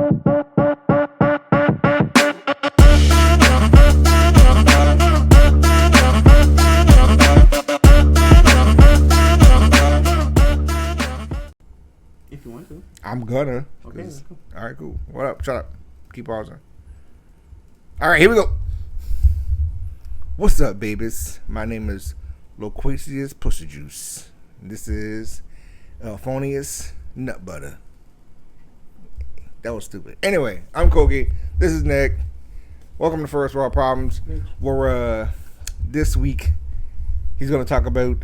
If you want to. I'm gonna. Okay. Cool. All right, cool. What up? Shut up. Keep pausing. All right, here we go. What's up, babies? My name is Loquacious Pussy Juice. This is Alphonius Nut Butter. That was stupid. Anyway, I'm Kogi. This is Nick. Welcome to First World Problems. Where this week he's gonna talk about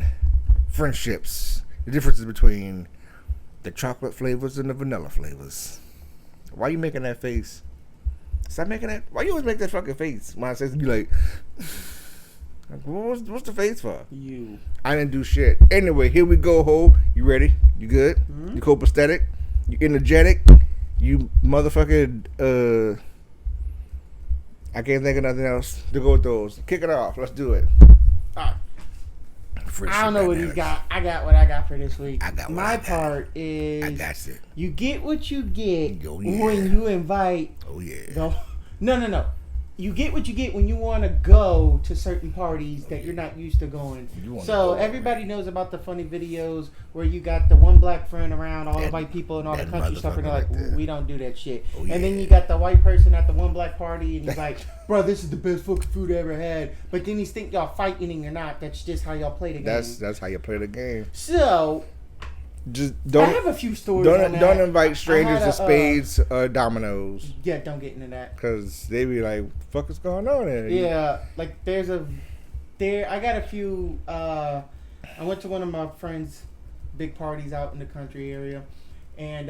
friendships, the differences between the chocolate flavors and the vanilla flavors. Why you making that face? Stop making that. Why you always make that fucking face when I say you like what's the face for? You. I didn't do shit. Anyway, here we go, ho. You ready? You good? Mm-hmm. You copacetic? You energetic? You motherfucking I can't think of nothing else to go with those. Kick it off. Let's do it. Alright. I don't know what he's got. I got what I got for this week. My part is I got it. You get what you get when you invite. Oh yeah. No. You get what you get when you want to go to certain parties that you're not used to going. So everybody knows about the funny videos where you got the one black friend around all the white people and all the country stuff, and they're like, we don't do that shit. Oh, yeah. And then you got the white person at the one black party, and he's like, bro, this is the best fucking food I ever had. But then he's think y'all fighting and you're not. That's just how y'all play the game. That's how you play the game. So just don't. I have a few stories. Don't invite strangers to spades or dominoes. Yeah, don't get into that. Cause they be like, "Fuck is going on there?" Yeah, like I got a few. I went to one of my friends' big parties out in the country area, and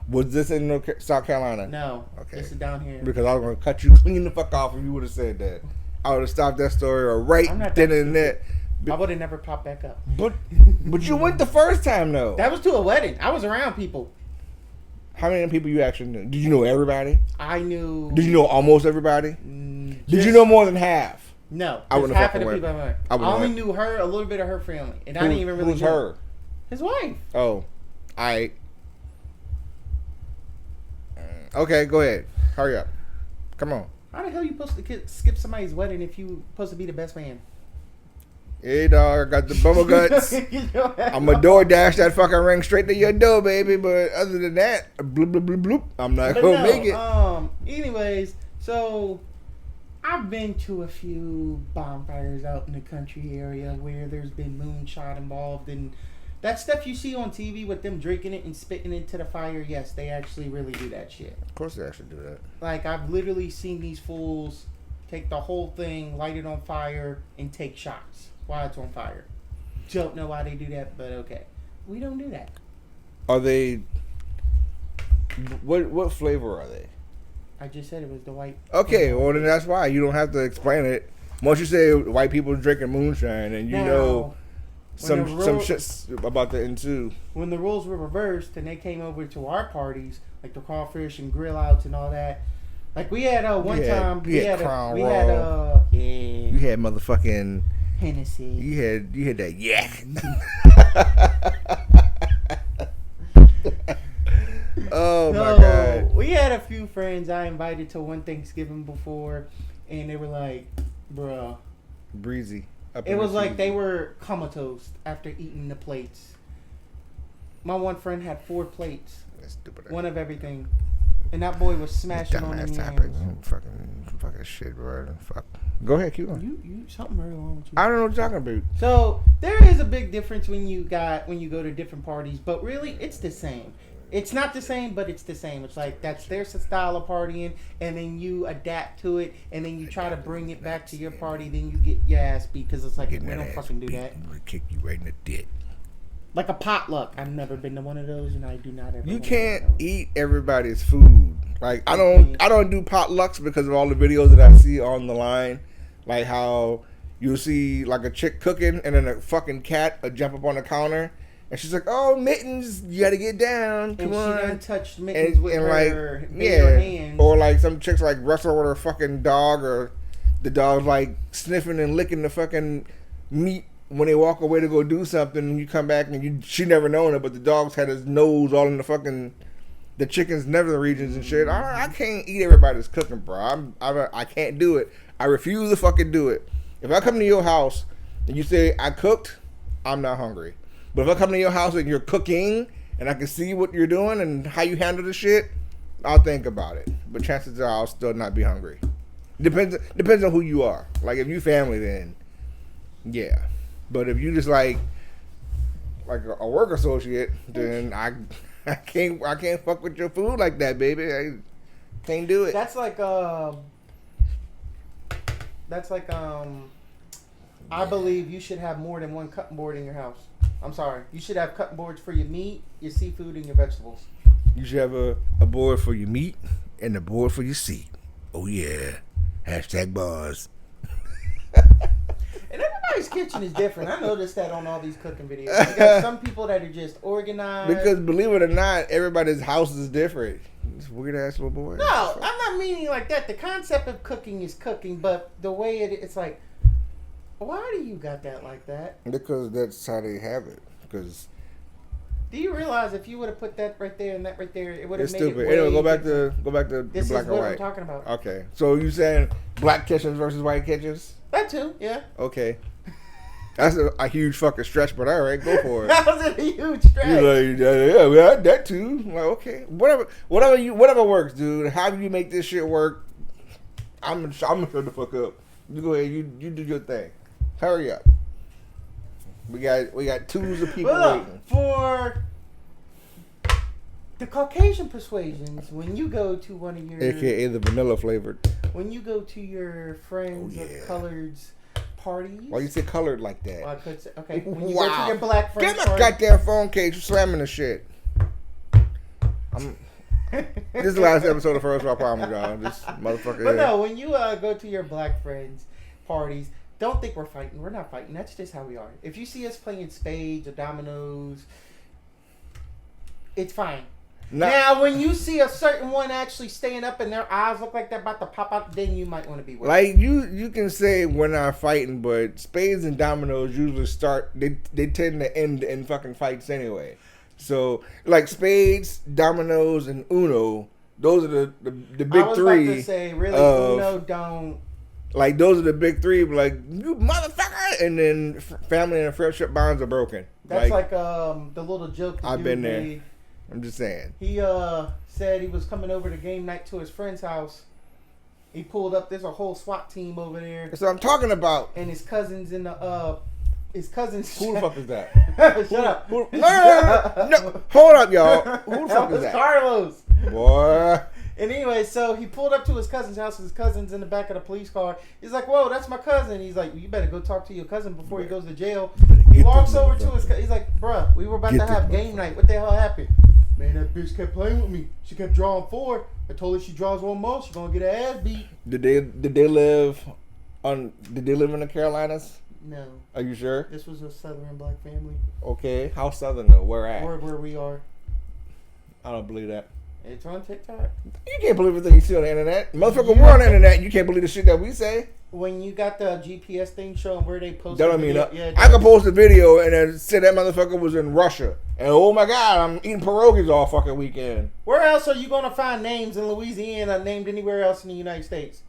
was this in South Carolina? No. Okay. This is down here. Because I was gonna cut you clean the fuck off if you would have said that. I would have stopped that story right then and there. I would have never popped back up. But you went the first time though. That was to a wedding. I was around people. How many people you actually knew? Did you know everybody? I knew. Did you know almost everybody? Did you know more than half? No. I wouldn't half of the people I met. I only knew her, a little bit of her family, and I didn't even really. Who's her? His wife. Oh, okay, go ahead. Hurry up. Come on. How the hell you supposed to skip somebody's wedding if you supposed to be the best man? Hey dog, I got the bubble guts. I'ma door dash that fucking ring straight to your door, baby. But other than that, bloop bloop bloop bloop. I'm not gonna make it. Anyways, so I've been to a few bonfires out in the country area where there's been moonshot involved, and that stuff you see on TV with them drinking it and spitting into the fire. Yes, they actually really do that shit. Of course, they actually do that. Like I've literally seen these fools take the whole thing, light it on fire, and take shots while it's on fire. Don't know why they do that, but okay. We don't do that. Are they... What flavor are they? I just said it was the white... Okay, well then that's why. You don't have to explain it. Once you say white people drinking moonshine, and you know some shits about the ensue. When the rules were reversed and they came over to our parties, like the crawfish and grill outs and all that, like we had one time... You had motherfucking... Hennessy. You had that yak. Oh my god. We had a few friends I invited to one Thanksgiving before, and they were like, bruh. Breezy. It was like they were comatose after eating the plates. My one friend had 4 plates. That's stupid. One of everything. And that boy was smashing on them yams. Fucking shit, bro. Fuck. Go ahead, keep on. You something really wrong with you. I don't know what you're talking about. So there is a big difference when you go to different parties, but really it's the same. It's not the same, but it's the same. It's like that's their style of partying, and then you adapt to it, and then you try to bring it back to your party. Then you get your ass beat because it's like we don't fucking do that. We kick you right in the dick. Like a potluck. I've never been to one of those, and I do not ever. You can't eat everybody's food. Like I don't do potlucks because of all the videos that I see on the line, like how you'll see like a chick cooking and then a fucking cat would jump up on the counter and she's like, "Oh, Mittens, you got to get down. Come on." She done touched Mittens with her hands. Or like some chicks like wrestle with her fucking dog, or the dog's like sniffing and licking the fucking meat when they walk away to go do something, and you come back and she never known it, but the dog's had his nose all in the fucking the chicken's nether regions and shit. I can't eat everybody's cooking, bro. I can't do it. I refuse to fucking do it. If I come to your house and you say I cooked, I'm not hungry. But if I come to your house and you're cooking and I can see what you're doing and how you handle the shit, I'll think about it. But chances are I'll still not be hungry. Depends on who you are. Like if you family, then yeah. But if you just like a work associate, then I can't fuck with your food like that, baby. I can't do it. That's like I believe you should have more than one cutting board in your house. I'm sorry. You should have cutting boards for your meat, your seafood, and your vegetables. You should have a board for your meat and a board for your seat. Oh yeah. Hashtag bars. And everybody's kitchen is different. I noticed that on all these cooking videos. You got some people that are just organized. Because believe it or not, everybody's house is different. This weird ass little boy. No, I'm not meaning like that. The concept of cooking is cooking, but the way it's like, why do you got that like that? Because that's how they have it. Because do you realize if you would have put that right there and that right there, it would have made stupid. it way Anyway, go back to this the black is and what white. I'm talking about. Okay, so you saying black kitchens versus white kitchens? That too, yeah. Okay, that's a huge fucking stretch, but all right, go for it. That wasn't a huge stretch. You're like, yeah, we had that too. I'm like, okay, whatever works, dude. How do you make this shit work? I'm gonna shut the fuck up. You go ahead, you do your thing. Hurry up. We got twos of people waiting. For the Caucasian persuasions, when you go to one of your... AKA the vanilla flavored. When you go to your friends of coloreds parties... Why you say colored like that? Well, I could say... Okay, when you go to your black friends Get my goddamn phone case. You're slamming the shit. This is the last episode of First Rock Problem, y'all. This motherfucker. But no, when you go to your black friends parties... Don't think we're fighting. We're not fighting. That's just how we are. If you see us playing spades or dominoes, it's fine. Now, when you see a certain one actually staying up and their eyes look like they're about to pop out, then you might want to be worried. Like you can say we're not fighting, but spades and dominoes usually start. They tend to end in fucking fights anyway. So like spades, dominoes, and Uno. Those are the big three. I was about to say really Uno don't. Like those are the big three, like you motherfucker, and then family and friendship bonds are broken. That's like the little joke. I've been there. Made. I'm just saying. He said he was coming over to game night to his friend's house. He pulled up. There's a whole SWAT team over there. That's what I'm talking about. And his cousins in the his cousins. Who the fuck is that? Shut up. No, hold up, y'all. Who the fuck is that? Carlos. Boy. And anyway, so he pulled up to his cousin's house. His cousin's in the back of the police car. He's like, "Whoa, that's my cousin." He's like, well, "You better go talk to your cousin before he goes to jail." He walks over to his cousin. He's like, "Bruh, we were about to have game night. What the hell happened?" "Man, that bitch kept playing with me. She kept drawing 4. I told her she draws 1 more, she's gonna get her ass beat." Did they live in the Carolinas? No. Are you sure? This was a Southern black family. Okay, how Southern though? Where at? Where we are. I don't believe that. It's on TikTok. You can't believe everything you see on the internet. Motherfucker, we're on the internet. You can't believe the shit that we say. When you got the GPS thing showing where they post. That don't mean that. Yeah, I can post a video and then say that motherfucker was in Russia. And oh my God, I'm eating pierogies all fucking weekend. Where else are you going to find names in Louisiana named anywhere else in the United States?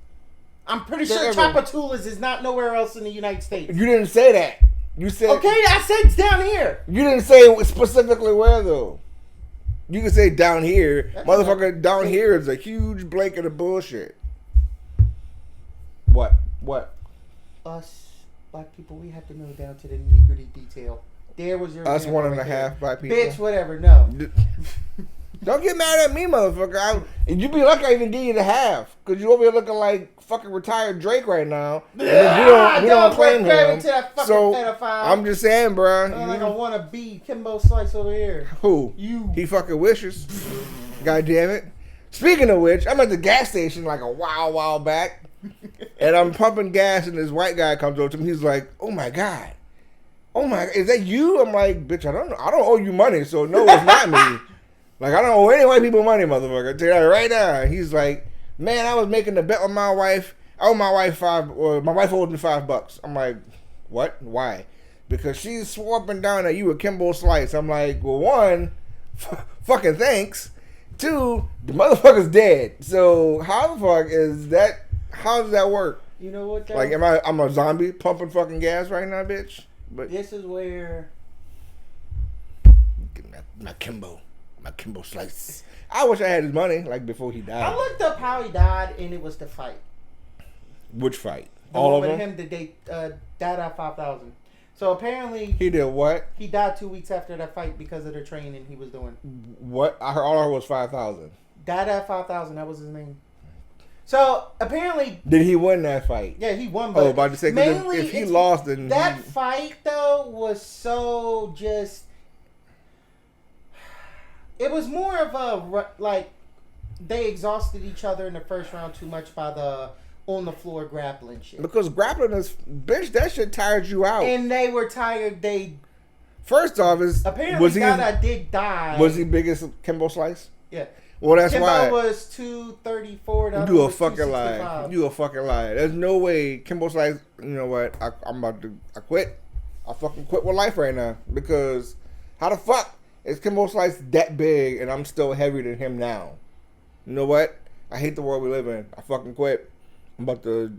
I'm pretty sure Chapatulas is not nowhere else in the United States. You didn't say that. You said. Okay, I said it's down here. You didn't say specifically where though. You can say down here. That's motherfucker, down here is a huge blanket of bullshit. What? Us, black people, we have to know down to the nitty-gritty detail. There was your... Us 1.5 black people. Bitch, whatever, no. Don't get mad at me, motherfucker. You be lucky I even give you the half. Because you over here looking like fucking retired Drake right now. And we don't claim him. So, pedophile. I'm just saying, bro. Like I want to be Kimbo Slice over here. Who? You. He fucking wishes. God damn it. Speaking of which, I'm at the gas station like a while back. And I'm pumping gas and this white guy comes over to me. He's like, "Oh my God. Oh my, is that you?" I'm like, "Bitch, I don't know. I don't owe you money, so no, it's not me." Like, I don't owe any white people money, motherfucker. I'll tell you that right now. He's like, "Man, I was making a bet with my wife. I owe my wife my wife owed me $5. I'm like, "What? Why?" "Because she swore up and down that you were Kimbo Slice." I'm like, "Well, one, fucking thanks. Two, the motherfucker's dead. So how the fuck is that? How does that work? You know what? Like, I'm a zombie pumping fucking gas right now, bitch. But this is where my Kimbo slice. I wish I had his money, like before he died. I looked up how he died, and it was the fight. Which fight? The All one of with them. him, died at 5,000. So apparently He did what? he died 2 weeks after that fight because of the training he was doing. What? All I heard was 5,000. Died at 5,000. That was his name. So apparently, Did he win that fight? yeah, he won. But About to say, 'cause mainly if he lost, then that fight though was so just. It was more of a like they exhausted each other in the first round too much by the on the floor grappling shit. because grappling is, bitch, that shit tires you out. And they were tired. They First off, apparently Dada did die. Was he biggest Kimbo Slice? Yeah. Well, that's Kimbo why. was 234. You a fucking lie. You a fucking lie. There's no way Kimbo Slice. You know what? I'm about to. I quit. I fucking quit with life right now because how the fuck is Kimbo Slice that big and I'm still heavier than him now? You know what? I hate the world we live in. I fucking quit. I'm about to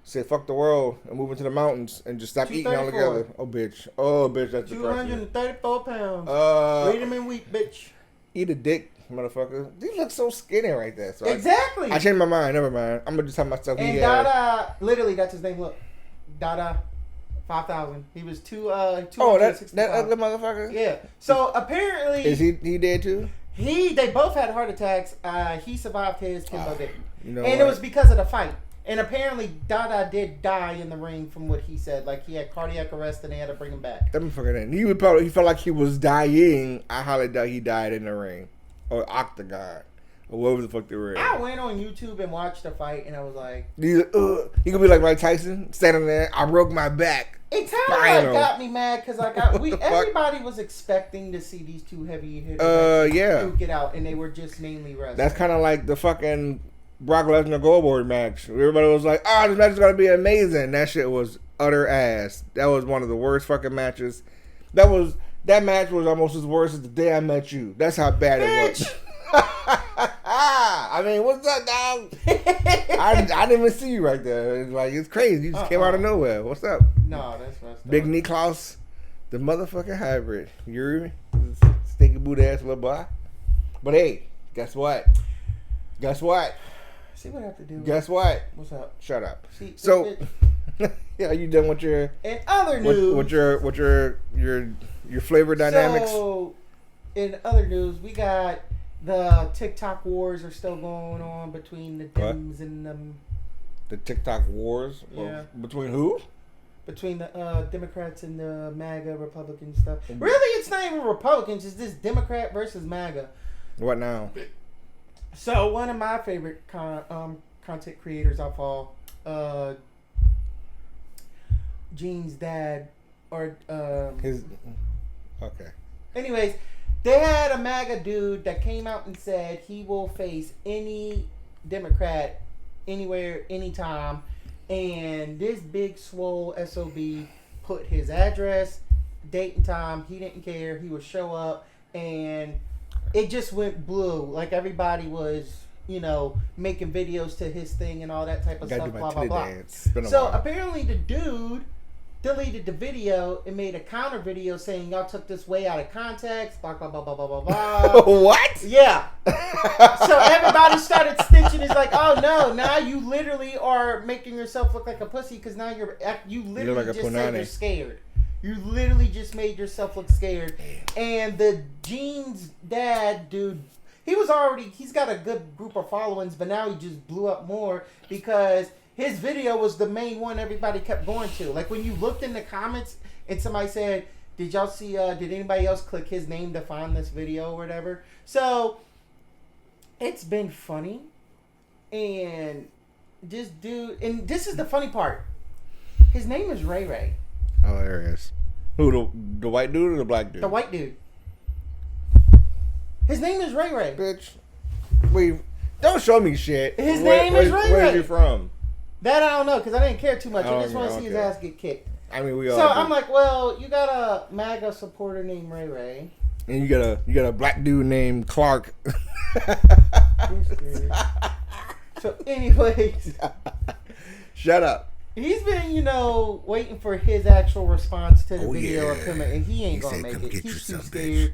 say fuck the world and move into the mountains and just stop eating altogether. Oh bitch, that's depressing. 234 pounds. Read them in wheat, bitch. Eat a dick, motherfucker. You look so skinny right there. So Exactly. I changed my mind. Never mind. I'm gonna just tell myself. And Dada, literally, that's his name. Look, Dada, 5,000. He was two. That ugly motherfucker. Yeah. So apparently, is he dead too? They both had heart attacks. He survived his. Kimbo didn't. You know and what? it was because of the fight. And apparently, Dada did die in the ring, from what he said. Like he had cardiac arrest, and they had to bring him back. That motherfucker didn't. He felt like he was dying. I highly doubt he died in the ring or octagon or whatever the fuck they were in. I went on YouTube and watched the fight, and I was like, You could be like Mike Tyson, standing there. I broke my back. it kind of got me mad because everybody was expecting to see these two heavy hitters duke it out, and they were just mainly wrestling. That's kind of like the fucking Brock Lesnar Goldberg match. Everybody was like, "Oh, this match is gonna be amazing." That shit was utter ass. That was one of the worst fucking matches. That match was almost as worse as the day I met you. That's how bad it was. I mean, what's up, dog? I didn't even see you right there. It's crazy. You just came out of nowhere. What's up? No, that's messed up. Big Niklaus, the motherfucking hybrid. You hear me? Stinky booty ass little boy. But hey, guess what? See what I have to do. Guess what? What's up? Shut up. See, So, yeah, you done with your in other news? with your flavor dynamics? So, in other news, we got the TikTok wars are still going on between the Dems and them. The TikTok wars? Yeah. Between who? Between the Democrats and the MAGA Republican stuff. Really, it's not even Republicans. It's just Democrat versus MAGA. What now? So one of my favorite content creators I follow, Gene's dad, or his. Okay. Anyways, they had a MAGA dude that came out and said he will face any Democrat anywhere, anytime. And this big swole SOB put his address, date and time. He didn't care. He would show up, and it just went blue. Like everybody was, making videos to his thing and all that type of stuff. Blah blah blah. So apparently the dude deleted the video and made a counter video saying y'all took this way out of context. Blah blah blah blah blah blah blah. What? Yeah. So everybody started stitching. It's like, oh no, now you literally are making yourself look like a pussy because now you literally just said you're scared. You literally just made yourself look scared. And the Gene's dad, dude, he's got a good group of followings, but now he just blew up more because his video was the main one everybody kept going to. Like when you looked in the comments and somebody said, did y'all see, did anybody else click his name to find this video or whatever? So it's been funny. And this dude, and this is the funny part. His name is Ray Ray. Oh, there he is. Who, the white dude or the black dude? The white dude. His name is Ray Ray. Bitch. Wait, don't show me shit. His name is Ray Ray. Where's he from? That I don't know, because I didn't care too much. I just want to see his ass get kicked. I mean, we all So do. I'm like, well, you got a MAGA supporter named Ray Ray. And you got a black dude named Clark. So, anyways, shut up. He's been, waiting for his actual response to the video of him, and he ain't gonna make it. He's too scared.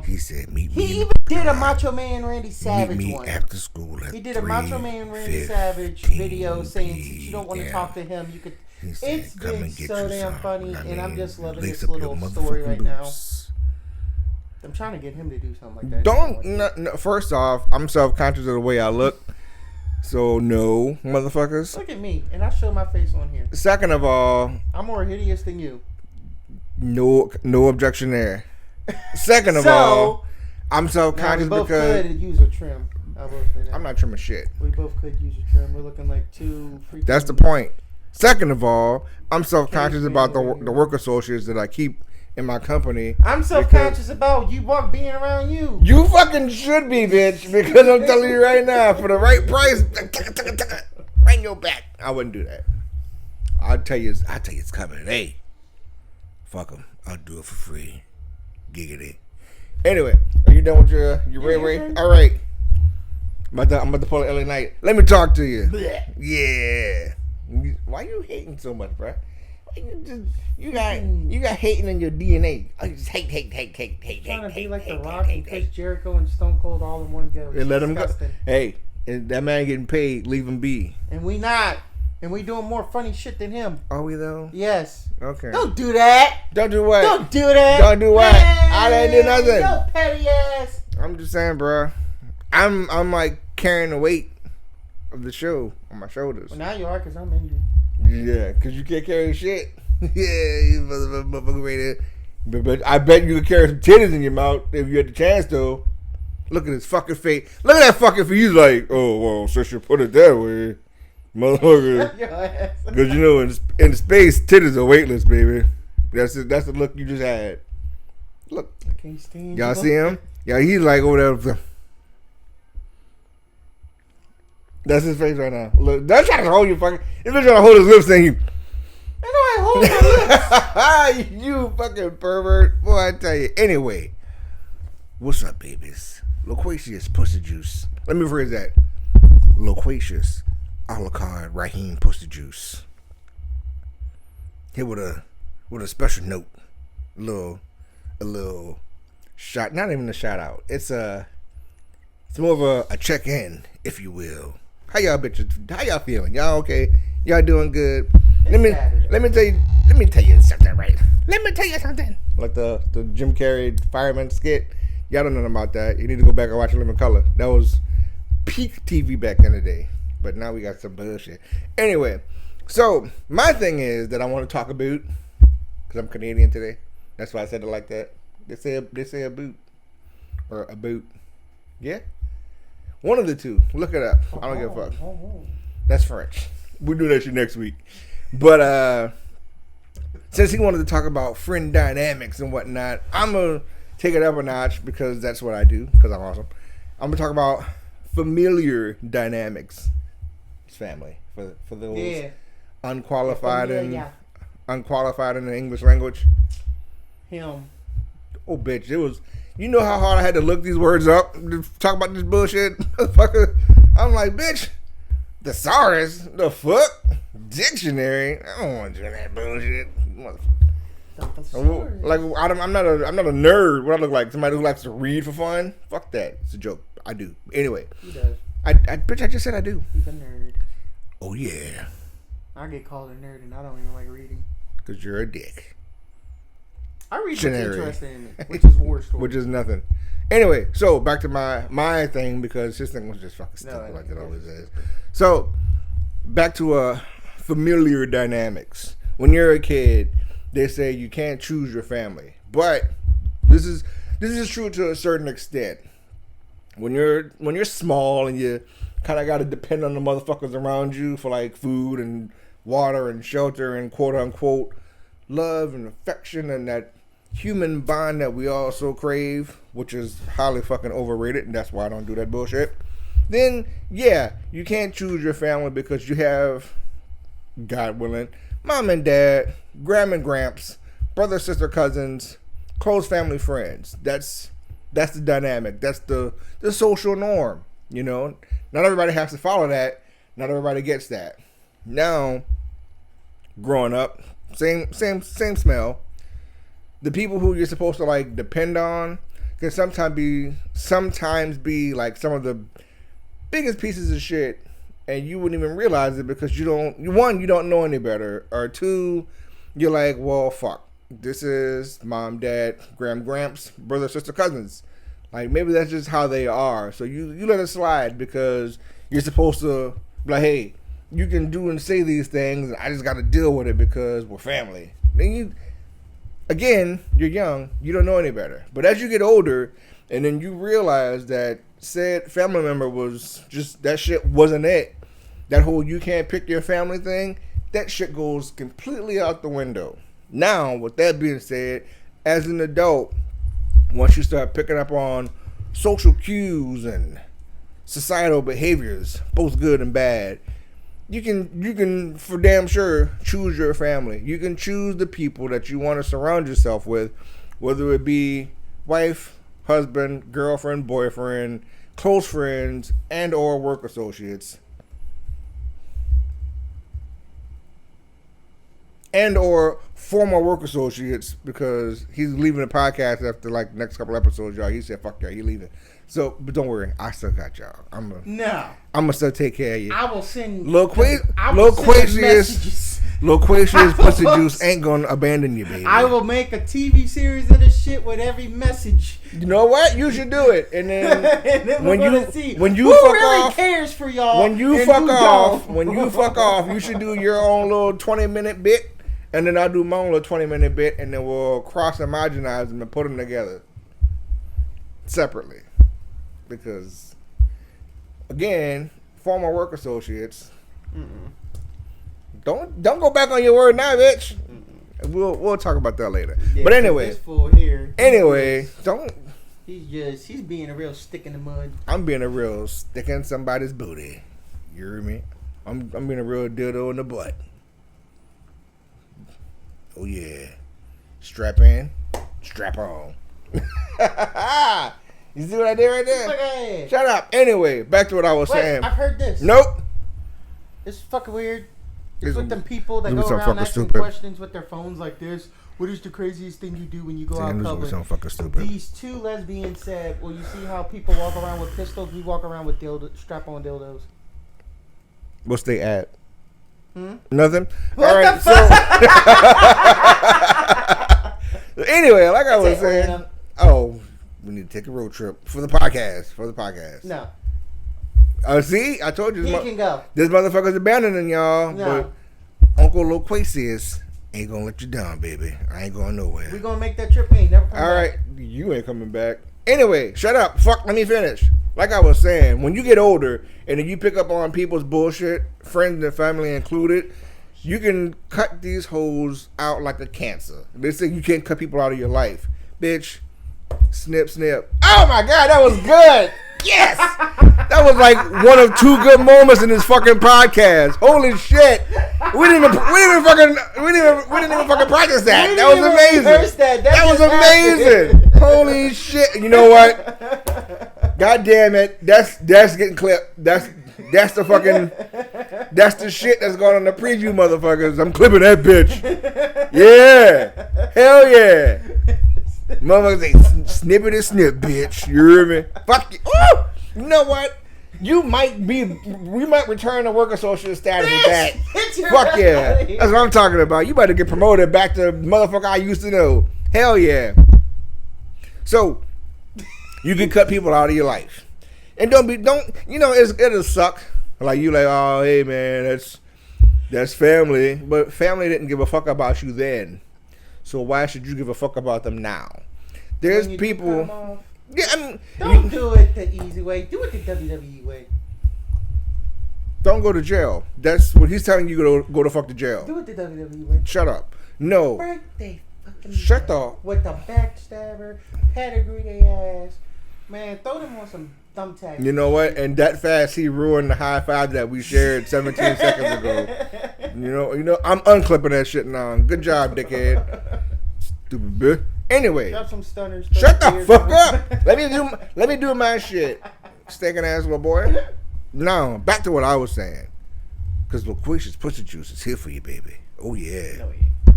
He said, "Meet me." He even did a Macho Man Randy Savage meet me one. after school. He did a Macho Man Randy Savage video saying, "Since you don't want to talk to him, you could." It's been so damn funny, and I'm just loving this little story right now. I'm trying to get him to do something like that. No, first off, I'm self-conscious of the way I look. So, no, motherfuckers. Look at me, and I show my face on here. Second of all, I'm more hideous than you. No objection there. Second of all, I'm self-conscious we both because... could use a trim. I will say that. I'm not trimming shit. We both could use a trim. We're looking like two freaking... That's the point. Second of all, I'm self-conscious about the work associates that I keep in my company. I'm self-conscious about you being around you. You fucking should be, bitch, because I'm telling you right now, for the right price, right in your back. I wouldn't do that. I'll tell you it's coming. Hey, fuck them. I'll do it for free. Giggity. Anyway, are you done with your Ray? All right. I'm about to pull an LA Night. Let me talk to you. Yeah. Why you hating so much, bro? You got hating in your DNA. I just hate. Trying to be like The Rock and Chris Jericho and Stone Cold all in one go. And let him go. Hey, that man getting paid. Leave him be. And we not. And we doing more funny shit than him. Are we though? Yes. Okay. Don't do that. Don't do what? Don't do that. Don't do what? Man, I didn't do nothing. No petty ass. I'm just saying, bro. I'm like carrying the weight of the show on my shoulders. Well, now you are, because I'm injured. Yeah, because you can't carry shit. Yeah, you motherfucker ready. But I bet you could carry some titties in your mouth if you had the chance to. Look at his fucking face. Look at that fucking face. He's like, oh, well, since you put it that way, motherfucker. Because, in space, titties are weightless, baby. That's the look you just had. Look. I can't stand y'all see him? Yeah, he's like over there. That's his face right now. Look, that's trying to hold you fucking. He's trying to hold his lips saying, I know I hold my lips. You fucking pervert. Boy, I tell you. Anyway, what's up, babies? Loquacious Pussy Juice. Let me rephrase that. Loquacious a la carte Raheem Pussy Juice. Here with a special note. A little shot. Not even a shout out. It's more of a check in, if you will. How y'all bitches? How y'all feeling? Y'all okay? Y'all doing good? Let me tell you something, right? Let me tell you something. Like the Jim Carrey fireman skit. Y'all don't know about that. You need to go back and watch Living Color. That was peak TV back in the day. But now we got some bullshit. Anyway, so my thing is that I want to talk about, because I'm Canadian today. That's why I said it like that. They say a boot or a boot. Yeah. One of the two. Look it up. I don't give a fuck. That's French. We'll do that shit next week. But since he wanted to talk about friend dynamics and whatnot, I'm going to take it up a notch because that's what I do, because I'm awesome. I'm going to talk about familiar dynamics. It's family. For those unqualified in the English language. Him. Oh, bitch. It was... You know how hard I had to look these words up to talk about this bullshit? Motherfucker. I'm like, bitch, thesaurus, the fuck? Dictionary? I don't want to do that bullshit. Like, I'm not a nerd. What I look like? Somebody who likes to read for fun? Fuck that. It's a joke. I do. Anyway. He does. Bitch, I just said I do. He's a nerd. Oh, yeah. I get called a nerd and I don't even like reading. Because you're a dick. I read what's interesting in it, which is war story. Which is nothing. Anyway, so back to my thing, because his thing was just fucking stupid like it always is. So, back to familiar dynamics. When you're a kid, they say you can't choose your family. But this is true to a certain extent. When you're small and you kind of got to depend on the motherfuckers around you for like food and water and shelter and quote unquote love and affection and that human bond that we all so crave, which is highly fucking overrated, and that's why I don't do that bullshit. Then, yeah, you can't choose your family because you have, God willing, mom and dad, grandma and gramps, brother, sister, cousins, close family friends. That's That's the dynamic. That's the social norm. You know, not everybody has to follow that. Not everybody gets that. Now, growing up, same smell. The people who you're supposed to like depend on can sometimes be like some of the biggest pieces of shit, and you wouldn't even realize it because you don't know any better, or two, you're like, well, fuck, this is mom, dad, gramps, brother, sister, cousins. Like, maybe that's just how they are. So you let it slide because you're supposed to be like, hey, you can do and say these things, and I just got to deal with it because we're family. Then you're young, you don't know any better. But as you get older, and then you realize that said family member was just, that shit wasn't it. That whole you can't pick your family thing, that shit goes completely out the window. Now, with that being said, as an adult, once you start picking up on social cues and societal behaviors, both good and bad, you can for damn sure choose your family. You can choose the people that you want to surround yourself with, whether it be wife, husband, girlfriend, boyfriend, close friends, and or work associates. And or former work associates, because he's leaving the podcast after like the next couple episodes, y'all. He said, fuck y'all, he leaving. So, but don't worry, I still got y'all. I'm gonna still take care of you. I will send Loquacious Pussy Juice ain't gonna abandon you, baby. I will make a TV series of this shit with every message. You know what? You should do it, and then, and then when you who fuck really off, cares for y'all. When you fuck off, you should do your own little 20-minute bit, and then I'll do my own little 20-minute bit, and then we'll cross-homogenize them and put them together separately. Because, again, former work associates, don't go back on your word now, bitch. We'll talk about that later. Yeah, but anyway, this fool here, he's being a real stick in the mud. I'm being a real stick in somebody's booty. You hear me? I'm being a real dildo in the butt. Oh yeah, strap in, strap on. You see what I did right there? Okay. Shut up. Anyway, back to what I was saying. I've heard this. Nope. It's fucking weird. It's with them people that go around asking questions with their phones like this. What is the craziest thing you do when you go out in public? These two lesbians said, well, you see how people walk around with pistols? We walk around with strap-on dildos. What's they at? Nothing? What all right, the fuck? So anyway, like I was saying, we need to take a road trip for the podcast. No. See, I told you. He can go. This motherfucker's abandoning y'all. No. But Uncle Loquacious ain't gonna let you down, baby. I ain't going nowhere. We gonna make that trip. We ain't never coming back. All right, you ain't coming back. Anyway, shut up. Fuck, let me finish. Like I was saying, when you get older and then you pick up on people's bullshit, friends and family included, you can cut these hoes out like a cancer. They say you can't cut people out of your life. Bitch, snip, snip. Oh my God, that was good. Yes! That was like one of two good moments in this fucking podcast. Holy shit. We didn't even fucking practice that. That was amazing. That was amazing. Holy shit. You know what? God damn it. That's getting clipped. That's the shit that's going on the preview, motherfuckers. I'm clipping that bitch. Yeah. Hell yeah. Motherfuckers say snippity snip, bitch. You hear me? Fuck you. Ooh! You know what? We might return to work associate status with that. Fuck yeah. That's what I'm talking about. You better get promoted back to motherfucker I used to know. Hell yeah. So, you can cut people out of your life. And it'll suck. Like you like, oh hey man, that's family. But family didn't give a fuck about you then. So why should you give a fuck about them now? There's people. Yeah, don't do it the easy way. Do it the WWE way. Don't go to jail. That's what he's telling you to go to fuck to jail. Do it the WWE way. Shut up. No. Birthday fucking. Shut up. With the backstabber, pedigree they ass. Man, throw them on some thumbtacks. You know what? And that fast, he ruined the high five that we shared 17 seconds ago. You know, I'm unclipping that shit now. Good job, dickhead. Stupid bitch. Anyway, drop some stunners. Shut the fuck up. Let me do my shit. Stinking ass little boy. Now, back to what I was saying. Because Loquacious Pussy Juice is here for you, baby. Oh, yeah. No, yeah.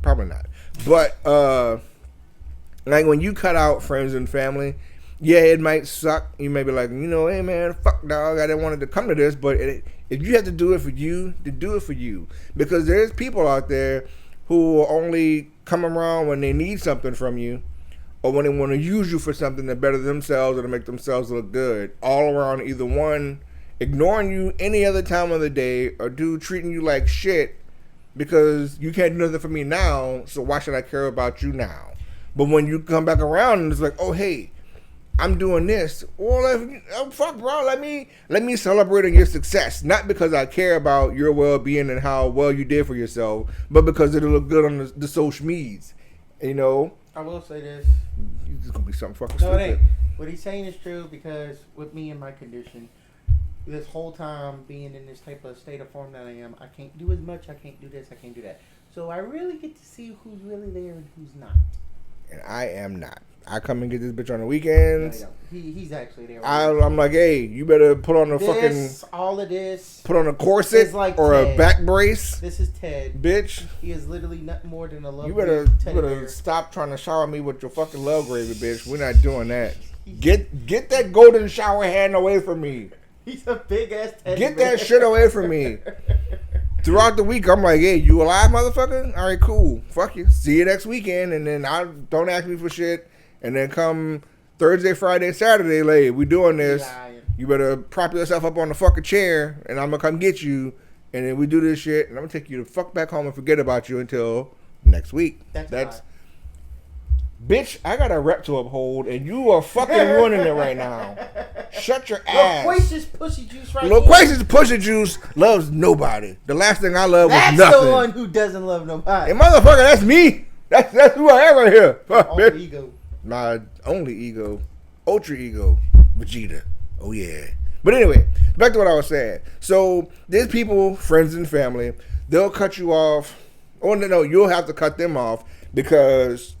Probably not. But, like, when you cut out friends and family, yeah, it might suck. You may be like, you know, hey, man, fuck, dog. I didn't want it to come to this. But if you have to do it for you, then do it for you. Because there's people out there who will only come around when they need something from you, or when they want to use you for something to better themselves or to make themselves look good. All around, either one, ignoring you any other time of the day, or treating you like shit because you can't do nothing for me now, so why should I care about you now? But when you come back around and it's like, oh, hey, I'm doing this. Well, fuck, bro. Let me celebrate your success. Not because I care about your well-being and how well you did for yourself, but because it'll look good on the social medias. You know. I will say this. It's gonna be something fucking no, stupid. It ain't. What he's saying is true, because with me and my condition, this whole time being in this type of state of form that I am, I can't do as much. I can't do this. I can't do that. So I really get to see who's really there and who's not. And I am not. I come and get this bitch on the weekends. No, he's actually there. I'm like, hey, you better put on all of this. Put on a corset like or Ted. A back brace. This is Ted. Bitch. He is literally nothing more than a love. You better stop trying to shower me with your fucking love gravy, bitch. We're not doing that. Get that golden shower hand away from me. He's a big ass teddy Get bear. that shit away from me. Throughout the week, I'm like, hey, you alive, motherfucker? All right, cool. Fuck you. See you next weekend, and then don't ask me for shit. And then come Thursday, Friday, Saturday, like, we doing this. You better prop yourself up on the fucking chair, and I'm gonna come get you. And then we do this shit, and I'm gonna take you the fuck back home and forget about you until next week. That's bitch, I got a rep to uphold, and you are fucking ruining it right now. Shut your ass. Loquacious Pussy Juice right Loquacious Pussy Juice loves nobody. The last thing I love was nothing. That's the one who doesn't love nobody. And motherfucker, that's me. That's who I am right here. Ultra ego. My only ego. Ultra ego. Vegeta. Oh, yeah. But anyway, back to what I was saying. So, there's people, friends and family, they'll cut you off. Oh, no, you'll have to cut them off because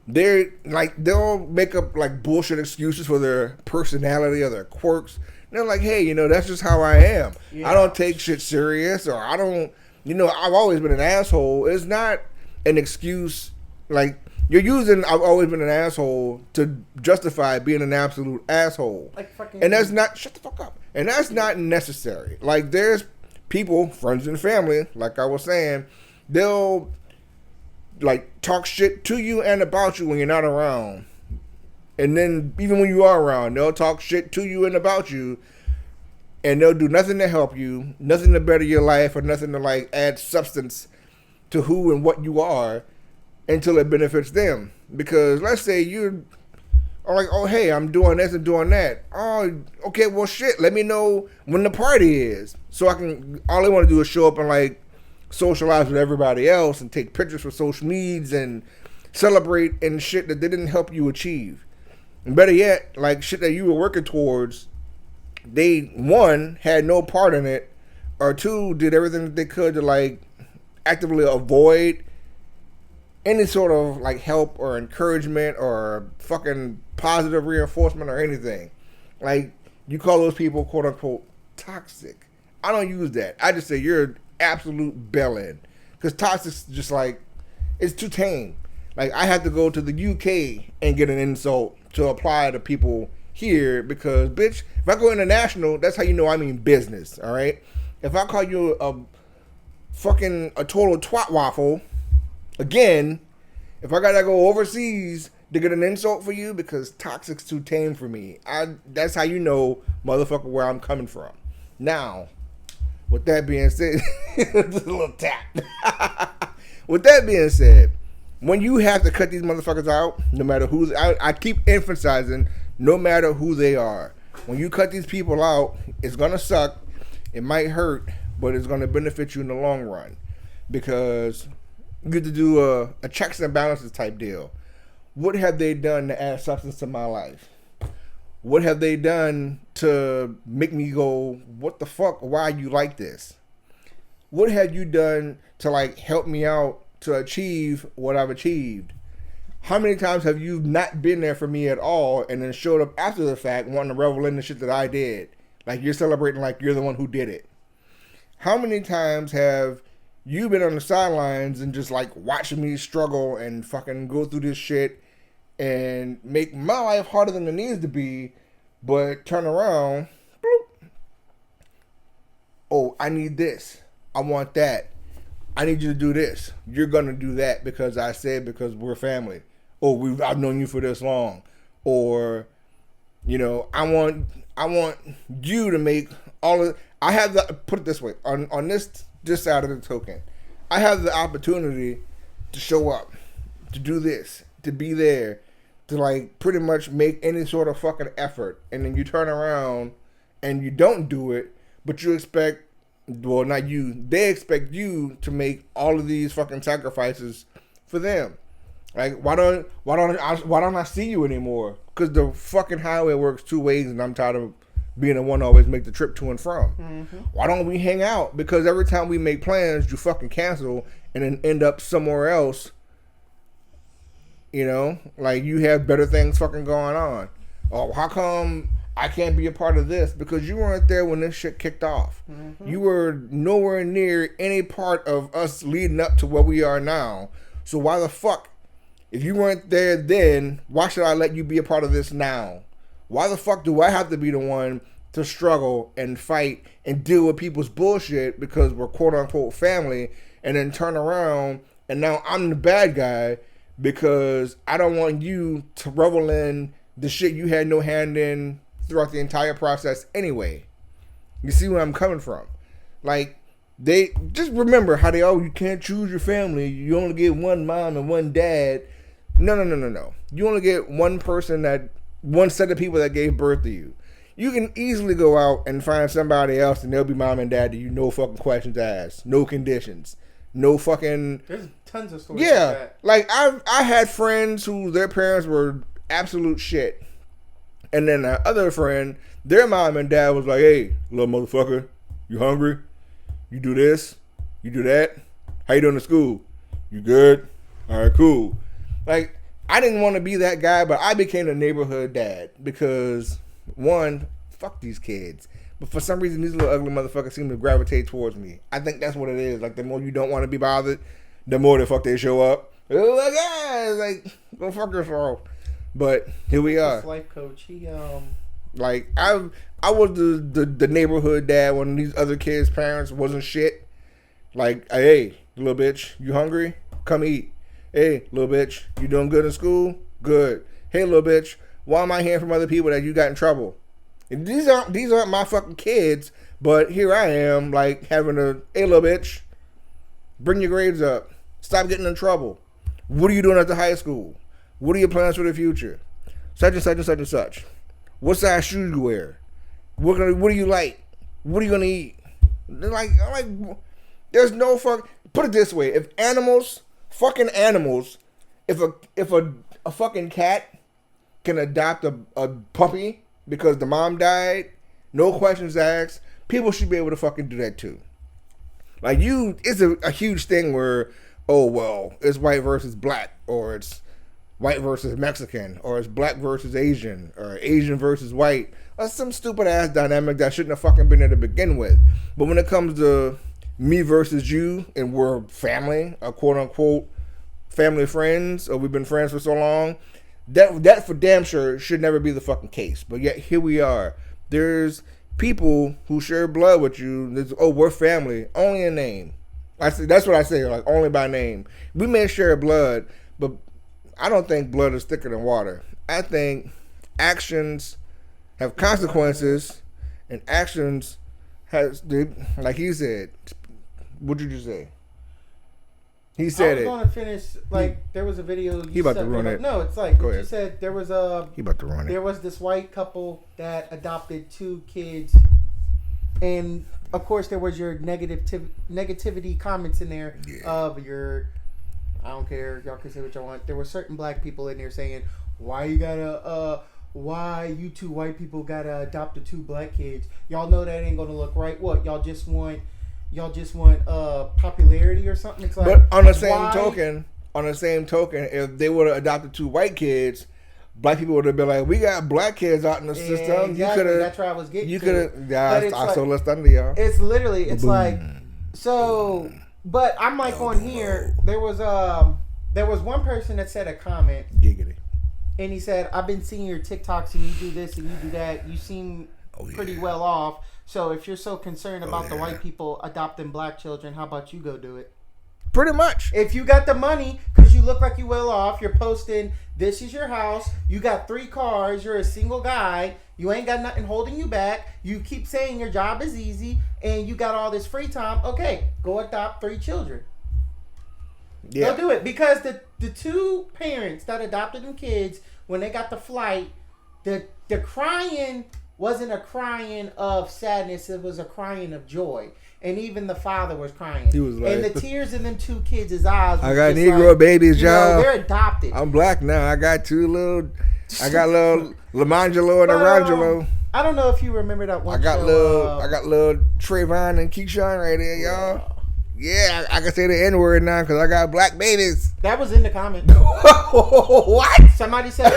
they'll make up like bullshit excuses for their personality or their quirks. And they're like, hey, that's just how I am. Yeah. I don't take shit serious, or I don't, I've always been an asshole. It's not an excuse. Like, you're using I've always been an asshole to justify being an absolute asshole. Like fucking. And that's not, shut the fuck up. And that's not necessary. Like, there's people, friends and family, like I was saying, they'll like talk shit to you and about you when you're not around. And then even when you are around, they'll talk shit to you and about you, and they'll do nothing to help you, nothing to better your life, or nothing to like add substance to who and what you are until it benefits them. Because let's say you are like, oh, hey, I'm doing this and doing that. Oh, okay, well, shit, let me know when the party is. So I can, all I want to do is show up and like socialize with everybody else and take pictures for social medias and celebrate and shit that they didn't help you achieve. And better yet, like shit that you were working towards, they, one, had no part in it, or two, did everything that they could to like actively avoid any sort of like help or encouragement or fucking positive reinforcement or anything. Like, you call those people quote unquote toxic. I don't use that. I just say you're an absolute bellend. Because toxic's just like, it's too tame. Like, I have to go to the UK and get an insult to apply to people here because, bitch, if I go international, that's how you know I mean business, all right? If I call you a total twat waffle, again, if I gotta go overseas to get an insult for you because toxic's too tame for me, that's how you know, motherfucker, where I'm coming from. Now, with that being said, just a little tap. With that being said, when you have to cut these motherfuckers out, no matter who's, I keep emphasizing, no matter who they are. When you cut these people out, it's gonna suck. It might hurt, but it's gonna benefit you in the long run because you get to do a checks and balances type deal. What have they done to add substance to my life? What have they done to make me go, what the fuck? Why you like this? What have you done to like help me out to achieve what I've achieved. How many times have you not been there for me at all and then showed up after the fact wanting to revel in the shit that I did? Like you're celebrating like you're the one who did it. How many times have you been on the sidelines and just like watching me struggle and fucking go through this shit and make my life harder than it needs to be, but turn around, bloop. Oh, I need this. I want that. I need you to do this. You're gonna do that because I said, because we're family. Or I've known you for this long. Or, you know, I want you to make all of. I have the, put it this way, on this side of the token, I have the opportunity to show up, to do this, to be there, to like pretty much make any sort of fucking effort, and then you turn around and you don't do it, but you expect, well, not you, they expect you to make all of these fucking sacrifices for them. Like, why don't I see you anymore? Because the fucking highway works two ways, and I'm tired of being the one to always make the trip to and from. Mm-hmm. Why don't we hang out? Because every time we make plans, you fucking cancel and then end up somewhere else. You know, like you have better things fucking going on. Oh, how come I can't be a part of this? Because you weren't there when this shit kicked off. Mm-hmm. You were nowhere near any part of us leading up to where we are now. So why the fuck, if you weren't there then, why should I let you be a part of this now? Why the fuck do I have to be the one to struggle and fight and deal with people's bullshit because we're quote unquote family, and then turn around and now I'm the bad guy because I don't want you to revel in the shit you had no hand in throughout the entire process anyway. You see where I'm coming from? Like, they just remember how they, oh, you can't choose your family. You only get one mom and one dad. No. You only get one person, that one set of people that gave birth to you. You can easily go out and find somebody else and they'll be mom and dad to you, no fucking questions asked, no conditions, no fucking. There's tons of stories. Yeah, like that. Like I had friends who their parents were absolute shit, and then the other friend, their mom and dad was like, "Hey, little motherfucker, you hungry? You do this, you do that. How you doing in school? You good? All right, cool." Like, I didn't want to be that guy, but I became the neighborhood dad because, one, fuck these kids. But for some reason, these little ugly motherfuckers seem to gravitate towards me. I think that's what it is. Like, the more you don't want to be bothered, the more the fuck they show up. Oh my God, like, go fuck yourself. But here we are. This life coach, he like, I was the neighborhood dad when these other kids' parents wasn't shit. Like, hey, little bitch, you hungry? Come eat. Hey, little bitch, you doing good in school? Good. Hey, little bitch, why am I hearing from other people that you got in trouble? And these aren't my fucking kids, but here I am, like, having hey, little bitch, bring your grades up. Stop getting in trouble. What are you doing after high school? What are your plans for the future? Such and such and such and such. What size shoes you wear? What do you like? What are you gonna eat? Like, there's no fuck. Put it this way: if fucking animals, if a fucking cat can adopt a puppy because the mom died, no questions asked, people should be able to fucking do that too. Like, it's a huge thing where, oh, well, it's white versus black, or it's white versus Mexican, or it's black versus Asian, or Asian versus white, or some stupid ass dynamic that shouldn't have fucking been there to begin with. But when it comes to me versus you, and we're family, or quote unquote family friends, or we've been friends for so long, that for damn sure should never be the fucking case. But yet here we are. There's people who share blood with you. Oh, we're family, only in name. That's what I say, like, only by name. We may share blood, but I don't think blood is thicker than water. I think actions have consequences, and actions has, like he said. What'd you just say? He said it. I was going to finish, like, there was a video. He about to run it. No, it's like, go ahead. You said there was he about to run it. There was this white couple that adopted 2 kids, and of course there was your negativity comments in there of your, I don't care, y'all can say what y'all want. There were certain black people in there saying, why you 2 white people gotta adopt the 2 black kids? Y'all know that ain't gonna look right. What, y'all just want y'all just want popularity or something. It's like, but on the same token, if they would have adopted 2 white kids, black people would have been like, we got black kids out in the system. Exactly. That's where I was getting. You could have. Yeah, I like, stole less thunder, y'all. It's literally. It's Boom. like so. But I'm like on here. There was one person that said a comment. Giggity. And he said, I've been seeing your TikToks and you do this and you do that. You seem pretty well off. So if you're so concerned about the white people adopting black children, how about you go do it? Pretty much. If you got the money, because you look like you well off, you're posting, this is your house, you got 3 cars, you're a single guy, you ain't got nothing holding you back, you keep saying your job is easy, and you got all this free time, okay, go adopt 3 children. Yeah. Go do it. Because the 2 parents that adopted them kids, when they got the flight, the crying wasn't a crying of sadness, it was a crying of joy. And even the father was crying. He was like, and the tears in them 2 kids' eyes. I got Negro babies, y'all. They're adopted. I'm black now. I got little Lamangelo and Arangelo. I don't know if you remember that one. I got little Trayvon and Keyshawn right there, y'all. Yeah, I can say the N-word now because I got black babies. That was in the comments. What? Somebody said,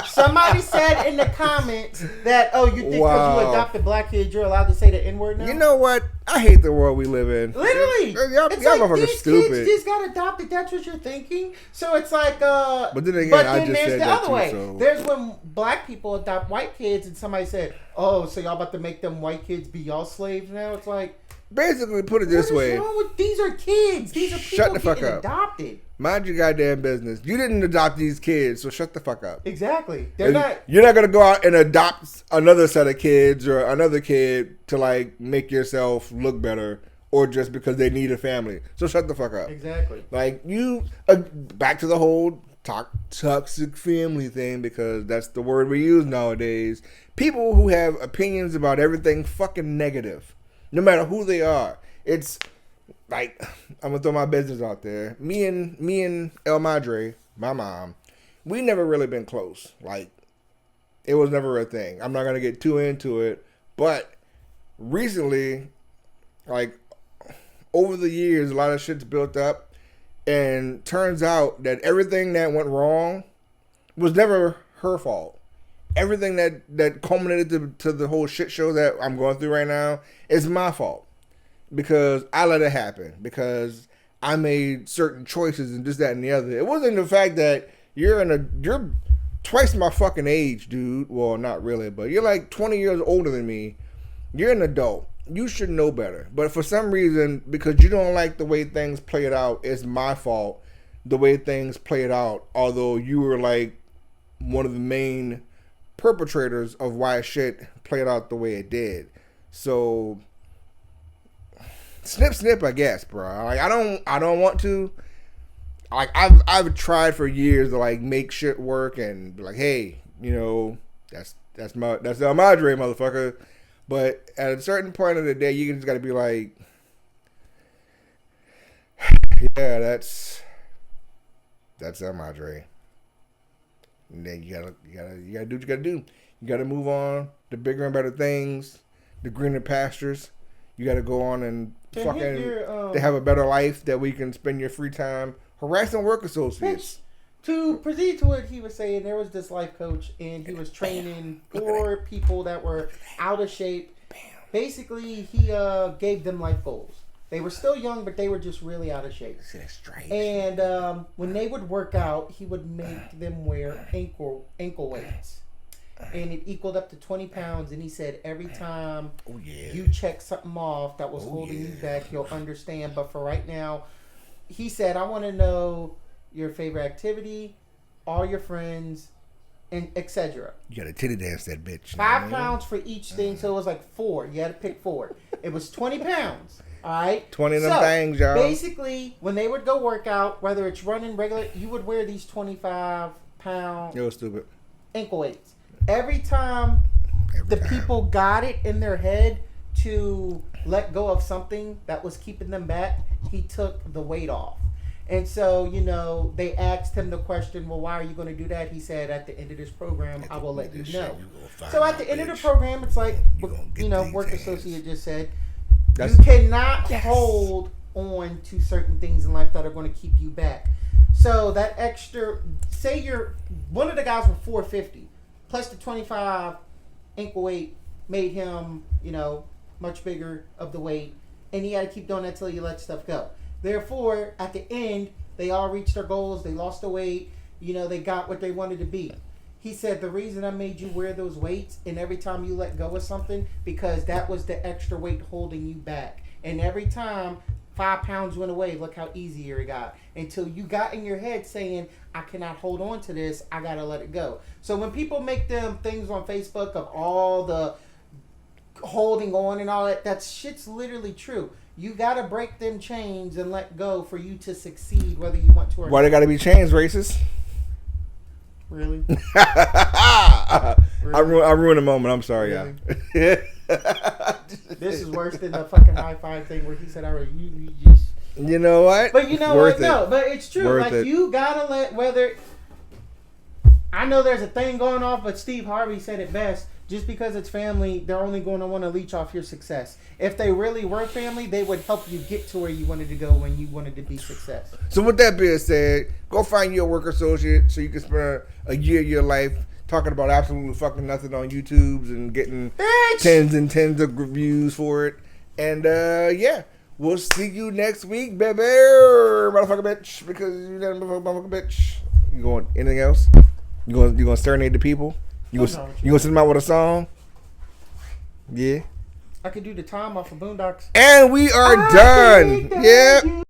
somebody said in the comments that, oh, you think because you adopted black kids, you're allowed to say the N-word now? You know what? I hate the world we live in. Literally. Y'all motherfuckers stupid. Kids just got adopted. That's what you're thinking? So it's like, but then again, I just there's said the that other too, way. so. There's when black people adopt white kids and somebody said, oh, so y'all about to make them white kids be y'all slaves now? It's like, basically, put it this way. What's wrong with these are kids. These are people getting adopted. Mind your goddamn business. You didn't adopt these kids, so shut the fuck up. Exactly. You're not gonna go out and adopt another set of kids or another kid to like make yourself look better, or just because they need a family. So shut the fuck up. Exactly. Like you, back to the whole toxic family thing, because that's the word we use nowadays. People who have opinions about everything fucking negative. No matter who they are, it's like, I'm gonna throw my business out there. Me and El Madre, my mom, we never really been close. Like, it was never a thing. I'm not gonna get too into it, but recently, like over the years, a lot of shit's built up, and turns out that everything that went wrong was never her fault. Everything that culminated to the whole shit show that I'm going through right now is my fault, because I let it happen, because I made certain choices and this, that, and the other. It wasn't the fact that you're twice my fucking age, dude. Well, not really, but you're like 20 years older than me. You're an adult. You should know better. But for some reason, because you don't like the way things played out, it's my fault the way things played out. Although you were like one of the main perpetrators of why shit played out the way it did. So snip, I guess, bro. Like I don't want to. Like I've tried for years to like make shit work and be like, hey, you know, that's El Madre, motherfucker. But at a certain point of the day, you just got to be like, yeah, that's El Madre. And then you gotta do what you gotta do. You gotta move on to bigger and better things, the greener pastures. You gotta go on and to have a better life that we can spend your free time harassing work associates. To proceed to what he was saying, there was this life coach, and he was training 4 people that were out of shape. Basically, he gave them life goals. They were still young, but they were just really out of shape. And when they would work out, he would make them wear ankle weights. And it equaled up to 20 pounds. And he said every time you check something off that was holding you back, you'll understand. But for right now, he said, I want to know your favorite activity, all your friends, and etc. You got to titty dance that bitch. 5 pounds for each thing, so it was like 4. You had to pick 4. It was 20 pounds. All right, 20 of them things, y'all. Basically, when they would go work out, whether it's running regular, you would wear these 25-pound. It was stupid. Ankle weights. Every time people got it in their head to let go of something that was keeping them back, he took the weight off. And so, you know, they asked him the question, well, why are you going to do that? He said, at the end of this program, I will let you know. So at the end of the program, it's like, you know, work associate just said, you cannot hold on to certain things in life that are going to keep you back. So that extra, say one of the guys were 450, plus the 25 ankle weight made him, you know, much bigger of the weight, and he had to keep doing that till you let stuff go. Therefore, at the end, they all reached their goals. They lost the weight. You know, they got what they wanted to be. He said, the reason I made you wear those weights and every time you let go of something, because that was the extra weight holding you back. And every time 5 pounds went away, look how easier it got. Until you got in your head saying, I cannot hold on to this. I got to let it go. So when people make them things on Facebook of all the holding on and all that, that shit's literally true. You gotta break them chains and let go for you to succeed, whether you want to or not. Why they gotta be chains, racist? Really? Really? I ruined the moment. I'm sorry, really? y'all. This is worse than the fucking high five thing where he said, "All right, you just." You know what? But you know Worth what? it. No, but it's true. Worth like it. you gotta let whether. I know there's a thing going off, but Steve Harvey said it best. Just because it's family, they're only going to want to leech off your success. If they really were family, they would help you get to where you wanted to go when you wanted to be success. So with that being said, go find your work associate so you can spend a year of your life talking about absolutely fucking nothing on YouTubes and getting tens and tens of reviews for it. And yeah, we'll see you next week, baby, motherfucker bitch. Because you that motherfucker bitch. You going anything else? You gonna serenade the people? You gonna send them out with a song? Yeah. I could do the time off of Boondocks. And we are done. Yeah.